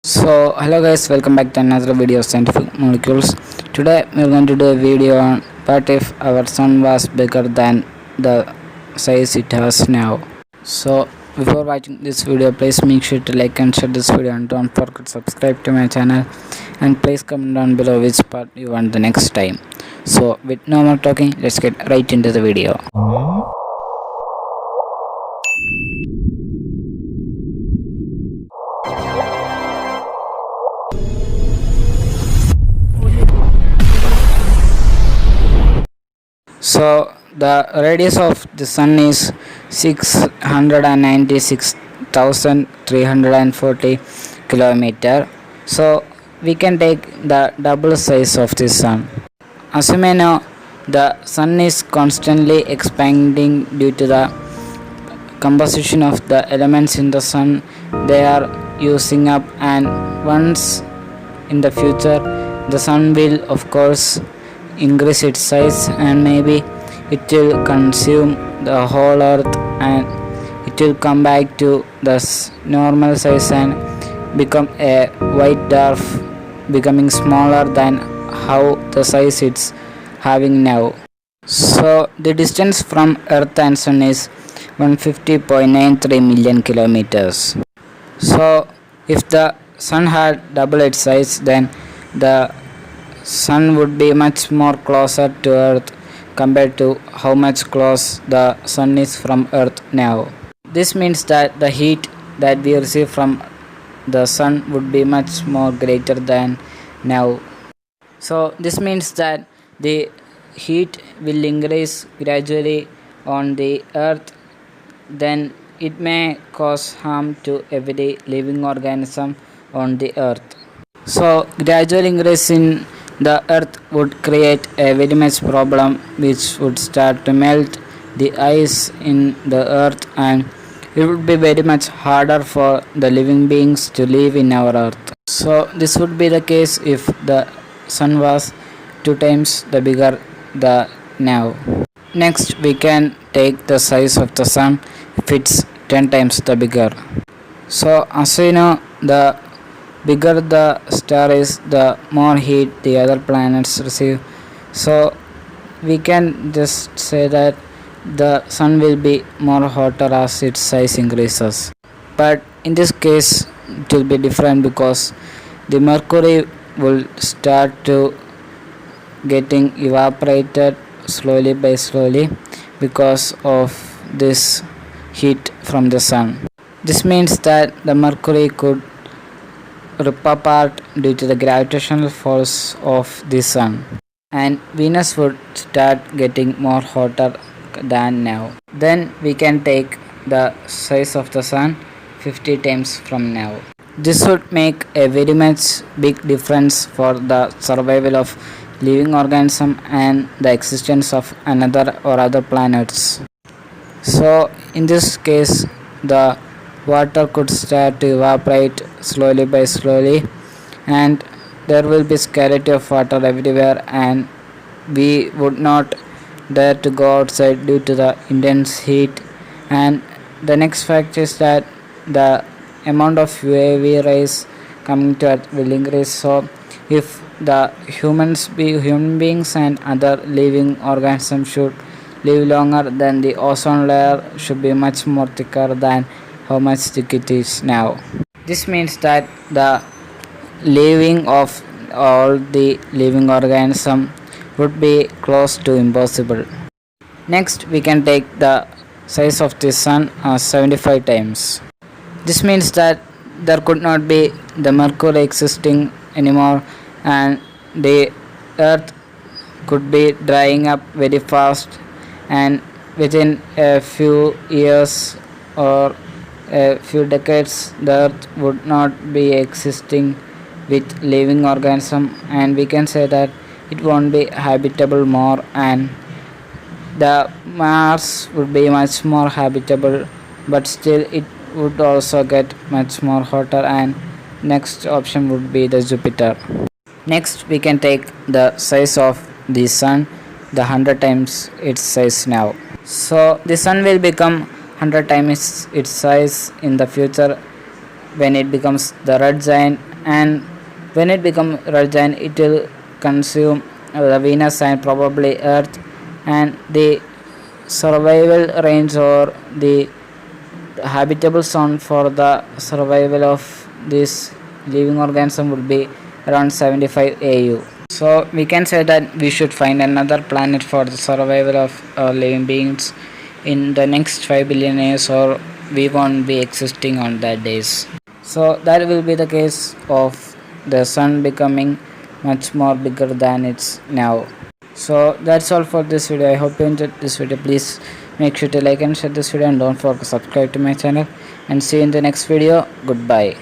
So hello guys, welcome back to another video of scientific molecules. Today we are going to do a video on what if our sun was bigger than the size it has now. So before watching this video, please make sure to like and share this video, and don't forget to subscribe to my channel, and please comment down below which part you want the next time. So with no more talking, let's get right into the video. So the radius of the sun is 696,340 kilometer. So we can take the double size of the sun. As you may know, the sun is constantly expanding due to the composition of the elements in the sun. They are using up, and once in the future the sun will of course increase its size, and maybe it will consume the whole earth, and it will come back to the normal size and become a white dwarf, becoming smaller than how the size it's having now. So the distance from earth and sun is 150.93 million kilometers. So if the sun had double its size, then the sun would be much more closer to earth compared to how much close the sun is from earth now. This means that the heat that we receive from the sun would be much more greater than now. So this means that the heat will increase gradually on the earth, then it may cause harm to every living organism on the earth. So gradual increase in the earth would create a very much problem, which would start to melt the ice in the earth, and it would be very much harder for the living beings to live in our earth. So this would be the case if the sun was 2 times the bigger the now. Next we can take the size of the sun if it's 10 times the bigger. So as we know, the bigger the star is, the more heat the other planets receive. So we can just say that the sun will be more hotter as its size increases. But in this case it will be different, because the mercury will start to getting evaporated slowly by slowly because of this heat from the sun. This means that the mercury could rip apart due to the gravitational force of the sun, and Venus would start getting more hotter than now. Then we can take the size of the sun 50 times from now. This would make a very much big difference for the survival of living organism and the existence of another or other planets. So in this case, the water could start to evaporate slowly by slowly, and there will be scarcity of water everywhere, and we would not dare to go outside due to the intense heat. And the next fact is that the amount of UV rays coming to earth will increase. So if the human beings and other living organisms should live longer, then the ozone layer should be much more thicker than how much thick it is now. This means that the living of all the living organism would be close to impossible. Next we can take the size of the sun as 75 times. This means that there could not be the mercury existing anymore, and the earth could be drying up very fast, and within a few years or a few decades the earth would not be existing with living organism, and we can say that it won't be habitable more, and the Mars would be much more habitable, but still it would also get much more hotter, and next option would be the Jupiter. Next we can take the size of the sun, the 100 times its size now. So the sun will become 100 times its size in the future when it becomes the red giant, and when it becomes red giant it will consume the Venus and probably Earth, and the survival range or the habitable zone for the survival of this living organism would be around 75 AU. So we can say that we should find another planet for the survival of living beings in the next 5 billion years, or we won't be existing on that days. So that will be the case of the sun becoming much more bigger than it's now. So that's all for this video. I hope you enjoyed this video. Please make sure to like and share this video, and don't forget to subscribe to my channel, and see you in the next video. Goodbye.